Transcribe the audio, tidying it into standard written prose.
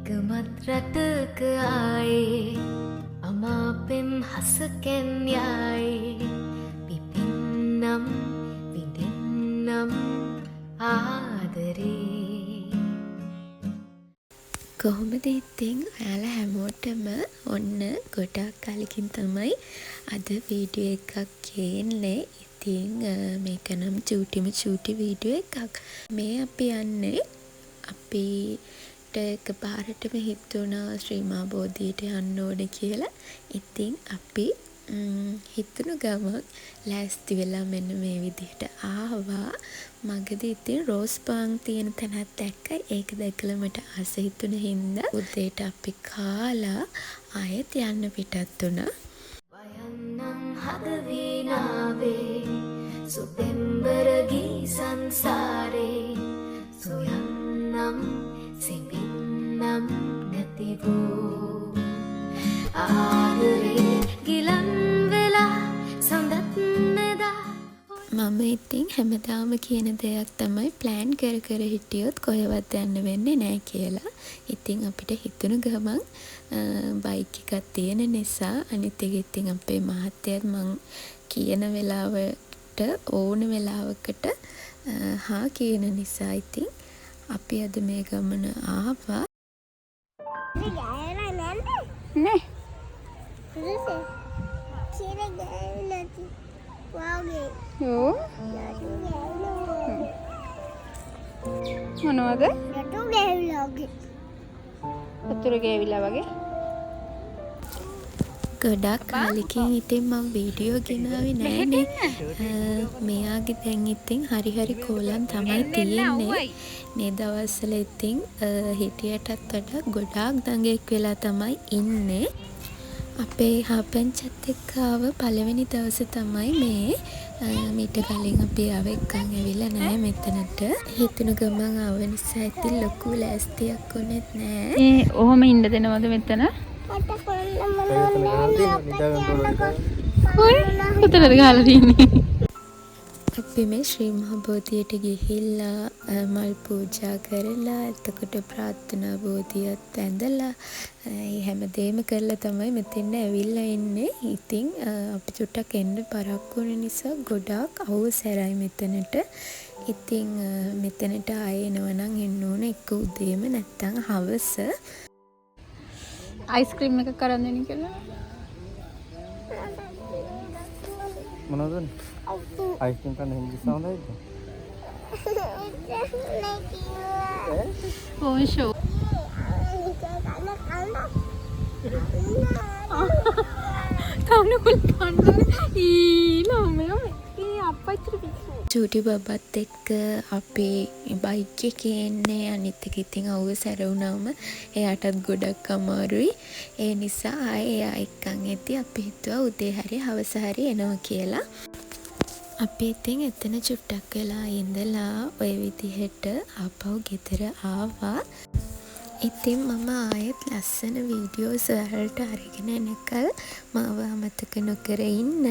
එකමත් රටක ආයේ අමාපෙම් හසකෙන් යයි පිපින්නම් විඳින්නම් ආදරේ. කොහොමද ඉතින් ඔයාලා හැමෝටම ඔන්න ගොඩක් කලකින් තමයි අද වීඩියෝ එකක් ගේන්නේ. ඉතින් මේක නම් චූටි වීඩියෝ එකක්. මේ අපි යන්නේ අපිට එකපාරටම හිතුණා ශ්‍රී මහා බෝධියට යන්න ඕනේ කියලා. ඉතින් අපි හිතුණු ගමන් ලෑස්ති වෙලා මෙන්න මේ විදිහට ආවා. මගදී ඉතින් රෝස් පාන් තියෙන තැනක් දැක්කයි. ඒක දැකලා මට ආස හිතුණ හින්දා උදේට අපි කාලා ආයෙත් යන්න පිටත් වුණා. වයන්නම් හද වීණාවේ සුපෙම්බර ගී සංසාරේ සොයන්නම් සිඹින්නම් නැතිවෝ ආදරේ ගිලන් වෙලා සඳත් මෙදා. මම ඉතින් හැමදාම කියන දෙයක් තමයි ප්ලෑන් කර හිටියොත් කොහෙවත් යන්න වෙන්නේ නැහැ කියලා. ඉතින් අපිට හිතුණු ගමන් බයික් එකක් තියෙන නිසා අනිත් එක ඉතින් අපේ මහත්තයාත් මං කියන වෙලාවට ඕන වෙලාවකට හා කියන නිසා ඉතින් අපි අද මේ ගමන ආවා. නේ මොනවද? වතුර ගෑවිලා වගේ. ගොඩක් කාලෙකින් ඉතින් මම වීඩියෝ ගෙනාවේ නෑනේ. මෙයාගේ දැන් ඉතින් හරි කෝලම් තමයි තියෙන්නේ. මේ දවස්වල ඉතින් හිටියටත් වඩා ගොඩාක් දඟෙක් වෙලා තමයි ඉන්නේ. අපේ හාපංචත් එක්ක ආව පළවෙනි දවසේ තමයි මේ මීට කලින් අපි ආව එක්කන් ඇවිල්ලා නෑ මෙතනට. හිතුණු ගමන් ආව නිසා ඉතින් ලොකු ලෑස්තියක් වුණෙත් නෑ. ඔහොම ඉන්න දෙනවද මෙතන? කොතනද ගහලා තියන්නේ? අපි මේ ශ්‍රී මහා බෝධියට ගිහිල්ලා මල් පූජා කරලා එතකොට ප්‍රාර්ථනා බෝධියත් ඇඳලා හැමදේම කරලා තමයි මෙතෙන් ඇවිල්ලා ඉන්නේ. ඉතින් අපි චුට්ටක් එන්න පරක්කු වුණ නිසා ගොඩාක් අවුසරයි මෙතනට. ඉතින් මෙතනට ආයේ එනවනම් එන්න ඕන එක උදේම නැත්තම් හවස. අයිස්ක්‍රීම් එක කරන් දෙන්න කියලා. මොනවද? අයිස්ක්‍රීම් කන්න හින්දි සවුන්ඩ් ඕන් ෂෝ. තවනකුල් කන්න ඊළමයි ඒ අප්පච්චි පිස්සු. චූටි බබත් එක්ක අපි බයික් එකේ එන්නේ. අනිත් එක ඉතින් අවුව සැර වුණාම එයාටත් ගොඩක් අමාරුයි. ඒ නිසා ආයේ එයා එක්කන් එද්දි අපි හිතුවා උදේ හරි හවස හරි එනවා කියලා. අපි ඉතින් එතන චුට්ටක් වෙලා ඉඳලා ඔය විදිහට ආපහු ගෙදර ආවා. ඉතින් මම ආයෙත් ලස්සන වීඩියෝස් වලට අරගෙන එනකල් මාව අමතක නොකර ඉන්න.